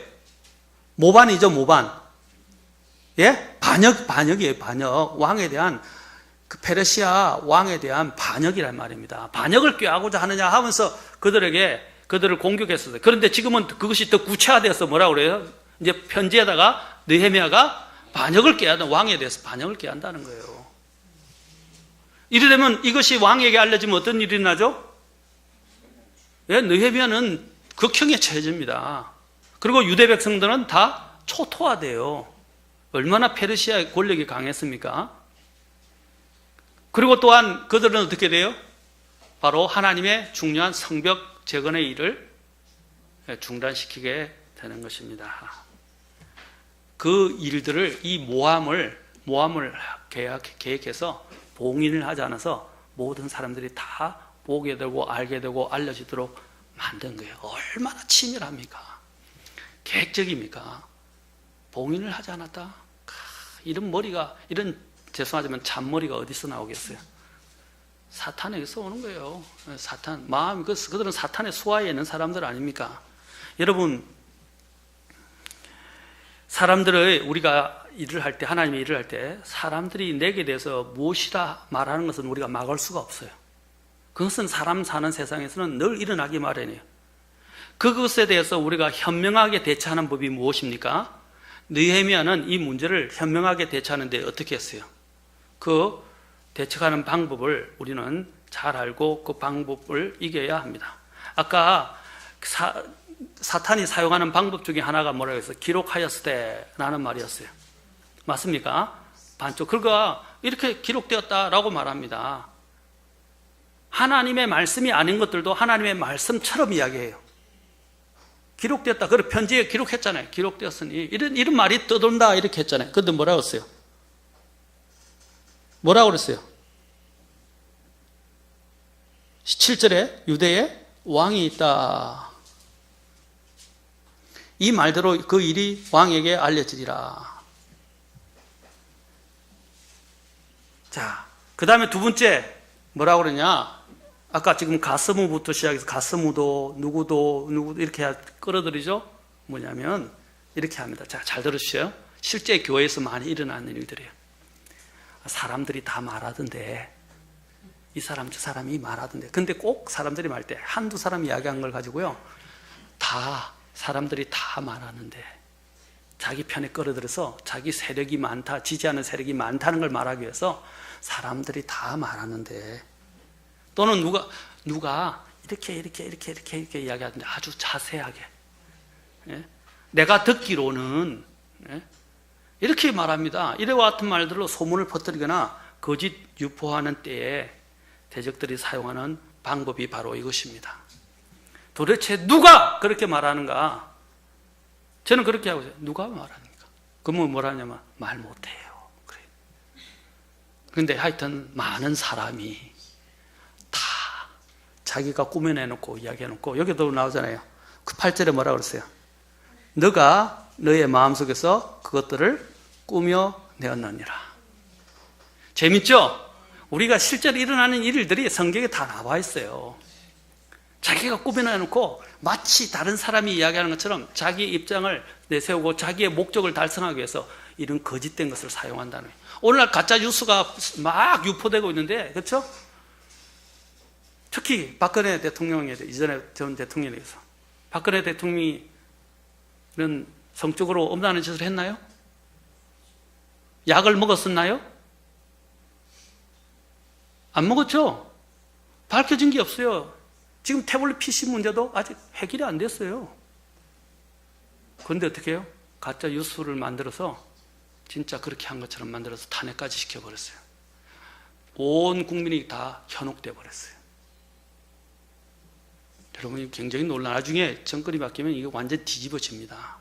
모반이죠, 모반. 예? 반역이에요, 반역. 왕에 대한, 그 페르시아 왕에 대한 반역이란 말입니다. 반역을 꾀하고자 하느냐 하면서 그들을 공격했었어요. 그런데 지금은 그것이 더 구체화되어서 뭐라고 그래요? 이제 편지에다가 느헤미야가 반역을 꾀하는, 왕에 대해서 반역을 꾀한다는 거예요. 이러려면 이것이 왕에게 알려지면 어떤 일이 나죠? 예, 느헤미야는 극형에 처해집니다. 그리고 유대 백성들은 다 초토화돼요. 얼마나 페르시아의 권력이 강했습니까? 그리고 또한 그들은 어떻게 돼요? 바로 하나님의 중요한 성벽 재건의 일을 중단시키게 되는 것입니다. 그 일들을, 이 모함을 계획해서 봉인을 하지 않아서 모든 사람들이 다 보게 되고 알게 되고 알려지도록 만든 거예요. 얼마나 치밀합니까? 계획적입니까? 봉인을 하지 않았다? 이런 머리가, 이런, 죄송하지만 잔머리가 어디서 나오겠어요? 사탄에게서 오는 거예요. 사탄. 마음, 그들은 사탄의 수하에 있는 사람들 아닙니까? 여러분, 사람들의, 우리가 일을 할 때, 하나님의 일을 할 때, 사람들이 내게 대해서 무엇이라 말하는 것은 우리가 막을 수가 없어요. 그것은 사람 사는 세상에서는 늘 일어나기 마련이에요. 그것에 대해서 우리가 현명하게 대처하는 법이 무엇입니까? 느헤미야는 이 문제를 현명하게 대처하는데 어떻게 했어요? 그 대처하는 방법을 우리는 잘 알고 그 방법을 이겨야 합니다. 아까 사탄이 사용하는 방법 중에 하나가 뭐라고 했어요? 기록하였을 때라는 말이었어요. 맞습니까? 반쪽. 그가 이렇게 기록되었다라고 말합니다. 하나님의 말씀이 아닌 것들도 하나님의 말씀처럼 이야기해요. 기록되었다. 그걸 편지에 기록했잖아요. 기록되었으니. 이런 말이 떠돈다. 이렇게 했잖아요. 그런데 뭐라고 했어요? 뭐라고 그랬어요? 7절에 유대에 왕이 있다. 이 말대로 그 일이 왕에게 알려지리라. 자, 그 다음에 두 번째 뭐라고 그러냐? 아까 지금 가스무부터 시작해서 가스무도 누구도 이렇게 끌어들이죠? 뭐냐면 이렇게 합니다. 자, 잘 들으시죠? 실제 교회에서 많이 일어나는 일들이에요. 사람들이 다 말하던데, 이 사람 저 사람이 말하던데, 근데 꼭 사람들이 말 때 한두 사람 이야기한 걸 가지고요, 사람들이 다 말하는데 자기 편에 끌어들여서 자기 세력이 많다, 지지하는 세력이 많다는 걸 말하기 위해서 사람들이 다 말하는데, 또는 누가 이렇게 이야기하는데 아주 자세하게, 예? 내가 듣기로는, 예? 이렇게 말합니다. 이와 같은 말들로 소문을 퍼뜨리거나 거짓 유포하는 때에 대적들이 사용하는 방법이 바로 이것입니다. 도대체 누가 그렇게 말하는가? 저는 그렇게 하고 있어요. 누가 말하니까? 그러면 뭐라냐면 말 못해요. 그래요. 그런데 하여튼 많은 사람이 다 자기가 꾸며내놓고 이야기해놓고, 여기도 나오잖아요. 그 8절에 뭐라고 그랬어요? 너가 너의 마음속에서 그것들을 꾸며내었느니라. 재밌죠? 우리가 실제로 일어나는 일들이 성경에 다 나와 있어요. 자기가 꾸며내놓고 마치 다른 사람이 이야기하는 것처럼 자기 입장을 내세우고 자기의 목적을 달성하기 위해서 이런 거짓된 것을 사용한다는 거예요. 오늘날 가짜 뉴스가 막 유포되고 있는데, 그렇죠? 특히 박근혜 대통령에 대해, 이전에 전 대통령에 대해서 박근혜 대통령이 성적으로 엄단한 짓을 했나요? 약을 먹었었나요? 안 먹었죠? 밝혀진 게 없어요. 지금 태블릿 PC 문제도 아직 해결이 안 됐어요. 그런데 어떻게 해요? 가짜 뉴스를 만들어서 진짜 그렇게 한 것처럼 만들어서 탄핵까지 시켜버렸어요. 온 국민이 다 현혹돼 버렸어요. 여러분, 굉장히 놀라. 나중에 정권이 바뀌면 이게 완전 뒤집어집니다.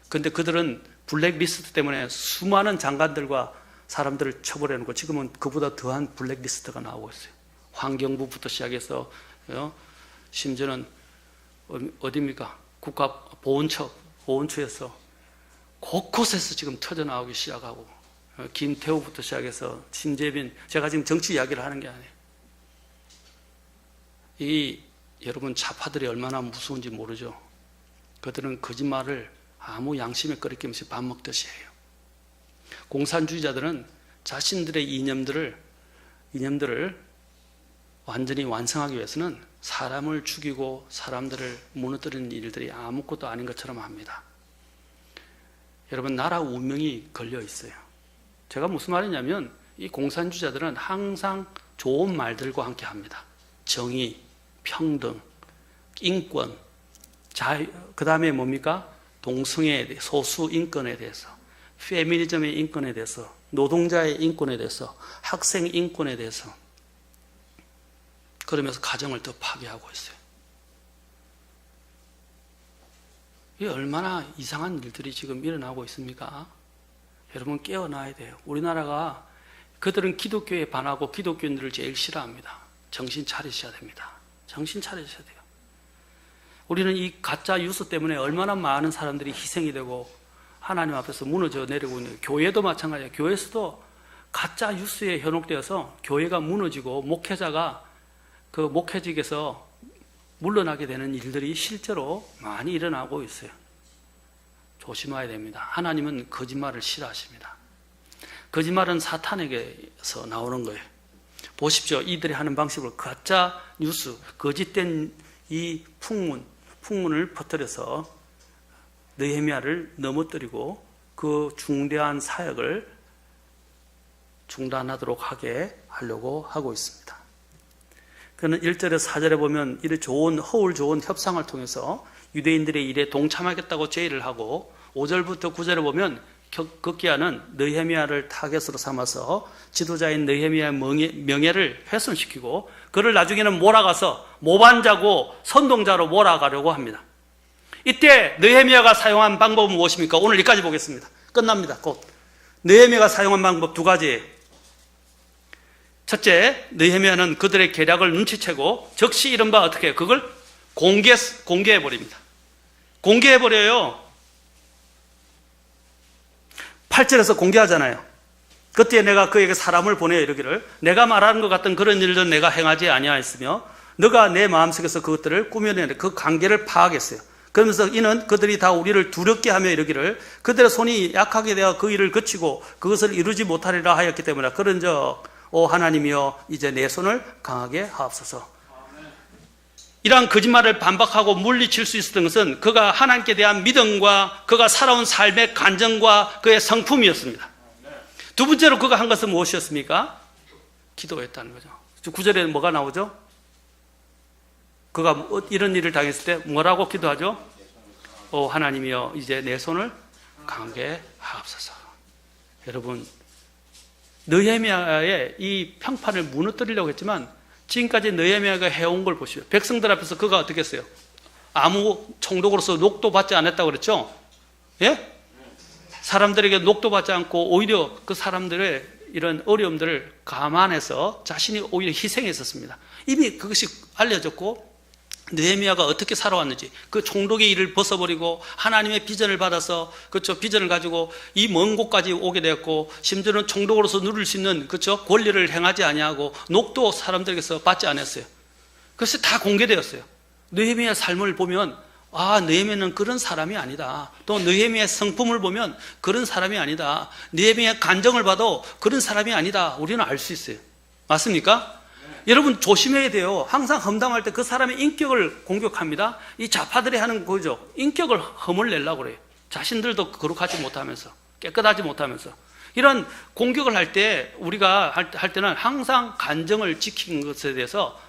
그런데 그들은 블랙리스트 때문에 수많은 장관들과 사람들을 처벌해놓고 지금은 그보다 더한 블랙리스트가 나오고 있어요. 환경부부터 시작해서 심지어는 어디입니까? 국가보훈처에서 곳곳에서 지금 터져나오기 시작하고, 김태우부터 시작해서 신재빈, 제가 지금 정치 이야기를 하는 게 아니에요. 여러분, 좌파들이 얼마나 무서운지 모르죠. 그들은 거짓말을 아무 양심에 끓이낌 없이 밥 먹듯이 해요. 공산주의자들은 자신들의 이념들을 완전히 완성하기 위해서는 사람을 죽이고 사람들을 무너뜨리는 일들이 아무것도 아닌 것처럼 합니다. 여러분, 나라 운명이 걸려 있어요. 제가 무슨 말이냐면, 이 공산주의자들은 항상 좋은 말들과 함께 합니다. 정의, 평등, 인권, 자유, 그 다음에 뭡니까? 동성애, 소수 인권에 대해서, 페미니즘의 인권에 대해서, 노동자의 인권에 대해서, 학생 인권에 대해서, 그러면서 가정을 더 파괴하고 있어요. 이게 얼마나 이상한 일들이 지금 일어나고 있습니까? 여러분, 깨어나야 돼요. 우리나라가, 그들은 기독교에 반하고 기독교인들을 제일 싫어합니다. 정신 차리셔야 됩니다. 정신 차리셔야 돼요. 우리는 이 가짜 뉴스 때문에 얼마나 많은 사람들이 희생이 되고 하나님 앞에서 무너져 내리고 있는, 교회도 마찬가지예요. 교회에서도 가짜 뉴스에 현혹되어서 교회가 무너지고 목회자가 그 목회직에서 물러나게 되는 일들이 실제로 많이 일어나고 있어요. 조심해야 됩니다. 하나님은 거짓말을 싫어하십니다. 거짓말은 사탄에게서 나오는 거예요. 보십시오. 이들이 하는 방식으로 가짜 뉴스, 거짓된 이 풍문을 퍼뜨려서 느헤미야를 넘어뜨리고 그 중대한 사역을 중단하도록 하게 하려고 하고 있습니다. 그는 1절에서 4절에 보면 이런 허울 좋은 협상을 통해서 유대인들의 일에 동참하겠다고 제의를 하고, 5절부터 9절에 보면 급기야는 느헤미야를 타겟으로 삼아서 지도자인 느헤미야의 명예를 훼손시키고 그를 나중에는 몰아가서 모반자고 선동자로 몰아가려고 합니다. 이때 느헤미야가 사용한 방법은 무엇입니까? 오늘 여기까지 보겠습니다. 끝납니다. 곧. 느헤미야가 사용한 방법 두 가지. 첫째, 느헤미야는 그들의 계략을 눈치채고 즉시 이른바 어떻게 그걸 공개해버립니다. 공개해버려요. 8절에서 공개하잖아요. 그때 내가 그에게 사람을 보내어 이르기를 내가 말하는 것 같은 그런 일은 내가 행하지 아니하였으며 너가 내 마음속에서 그것들을 꾸며내는 그 관계를 파악했어요. 그러면서 이는 그들이 다 우리를 두렵게 하며 이르기를 그들의 손이 약하게 되어 그 일을 그치고 그것을 이루지 못하리라 하였기 때문에 그런즉 오 하나님이여 이제 내 손을 강하게 하옵소서. 이러한 거짓말을 반박하고 물리칠 수 있었던 것은 그가 하나님께 대한 믿음과 그가 살아온 삶의 간증과 그의 성품이었습니다. 두 번째로 그가 한 것은 무엇이었습니까? 기도했다는 거죠. 9절에 뭐가 나오죠? 그가 이런 일을 당했을 때 뭐라고 기도하죠? 오 하나님이여 이제 내 손을 강하게 하옵소서. 여러분, 느헤미야의 이 평판을 무너뜨리려고 했지만 지금까지 느헤미야가 해온 걸 보시오. 백성들 앞에서 그가 어떻게 했어요? 아무 총독으로서 녹도 받지 않았다고 그랬죠? 예? 사람들에게 녹도 받지 않고 오히려 그 사람들의 이런 어려움들을 감안해서 자신이 오히려 희생했었습니다. 이미 그것이 알려졌고 느헤미야가 어떻게 살아왔는지, 그 총독의 일을 벗어버리고 하나님의 비전을 받아서 그렇죠, 비전을 가지고 이 먼 곳까지 오게 되었고 심지어는 총독으로서 누릴 수 있는 그렇죠, 권리를 행하지 아니하고 녹도 사람들에게서 받지 않았어요. 그래서 다 공개되었어요. 느헤미야 삶을 보면 아, 느헤미야는 그런 사람이 아니다. 또 느헤미야의 성품을 보면 그런 사람이 아니다. 느헤미야의 간정을 봐도 그런 사람이 아니다. 우리는 알 수 있어요. 맞습니까? 여러분 조심해야 돼요. 항상 험담할 때 그 사람의 인격을 공격합니다. 이 좌파들이 하는 거죠. 인격을 험을 내려고 그래요. 자신들도 거룩하지 못하면서, 깨끗하지 못하면서. 이런 공격을 할 때 우리가 할 때는 항상 간정을 지킨 것에 대해서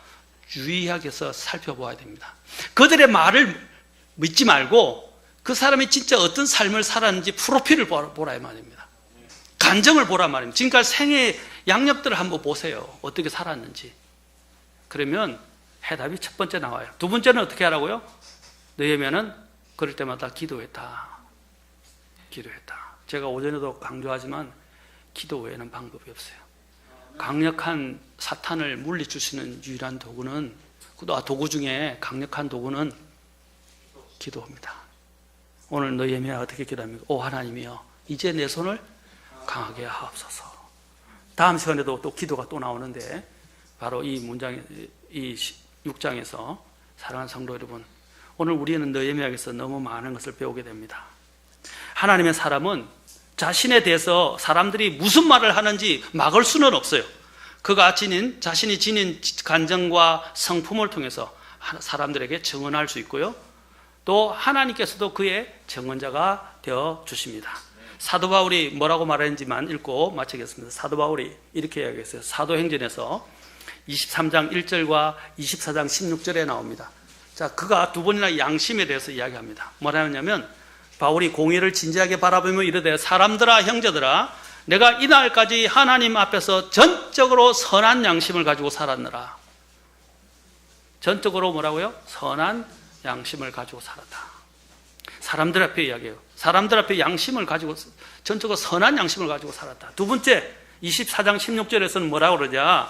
유의하게 해서 살펴봐야 됩니다. 그들의 말을 믿지 말고 그 사람이 진짜 어떤 삶을 살았는지 프로필을 보라 이 말입니다. 간정을 보라 말입니다. 지금까지 생애 양력들을 한번 보세요. 어떻게 살았는지. 그러면 해답이 첫 번째 나와요. 두 번째는 어떻게 하라고요? 느헤미야는 그럴 때마다 기도했다. 제가 오전에도 강조하지만 기도 외에는 방법이 없어요. 강력한 사탄을 물리칠 수 있는 유일한 도구는, 도구 중에 강력한 도구는 기도입니다. 오늘 느헤미야가 어떻게 기도합니까? 오 하나님이여 이제 내 손을 강하게 하옵소서. 다음 시간에도 또 기도가 또 나오는데 바로 이 문장, 이 6장에서 사랑하는 성도 여러분, 오늘 우리는 느헤미야에서 너무 많은 것을 배우게 됩니다. 하나님의 사람은 자신에 대해서 사람들이 무슨 말을 하는지 막을 수는 없어요. 그가 자신이 지닌 간정과 성품을 통해서 사람들에게 증언할 수 있고요. 또 하나님께서도 그의 증언자가 되어 주십니다. 사도 바울이 뭐라고 말했는지만 읽고 마치겠습니다. 사도 바울이 이렇게 이야기했어요. 사도행전에서 23장 1절과 24장 16절에 나옵니다. 자, 그가 두 번이나 양심에 대해서 이야기합니다. 뭐라 하냐면 바울이 공의를 진지하게 바라보며 이르되 사람들아 형제들아 내가 이날까지 하나님 앞에서 전적으로 선한 양심을 가지고 살았느라. 전적으로 뭐라고요? 선한 양심을 가지고 살았다. 사람들 앞에 이야기해요. 사람들 앞에 양심을 가지고, 전적으로 선한 양심을 가지고 살았다. 두 번째 24장 16절에서는 뭐라고 그러냐,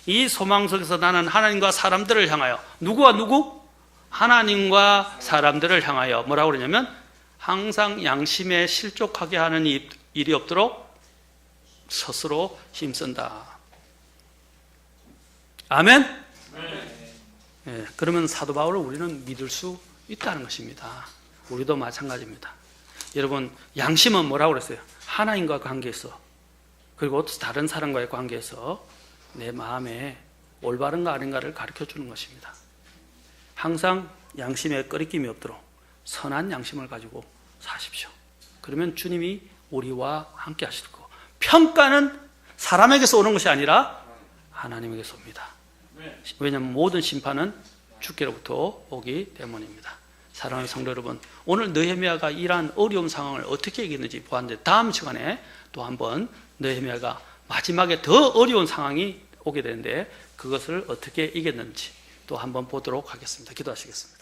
이 소망 속에서 나는 하나님과 사람들을 향하여, 누구와 누구? 하나님과 사람들을 향하여 뭐라고 그러냐면 항상 양심에 실족하게 하는 일이 없도록 스스로 힘쓴다. 아멘? 예, 그러면 사도 바울을 우리는 믿을 수 있다는 것입니다. 우리도 마찬가지입니다. 여러분, 양심은 뭐라고 그랬어요? 하나님과 관계에서, 그리고 또 다른 사람과의 관계에서 내 마음에 올바른가 아닌가를 가르쳐 주는 것입니다. 항상 양심에 꺼리낌이 없도록 선한 양심을 가지고 사십시오. 그러면 주님이 우리와 함께 하실 거고, 평가는 사람에게서 오는 것이 아니라 하나님에게서 옵니다. 왜냐하면 모든 심판은 주께로부터 오기 때문입니다. 사랑하는 성도 여러분, 오늘 느헤미야가 이러한 어려운 상황을 어떻게 이겼는지 보았는데, 다음 시간에 또 한번 느헤미야가 마지막에 더 어려운 상황이 오게 되는데 그것을 어떻게 이겼는지 또 한번 보도록 하겠습니다. 기도하시겠습니다.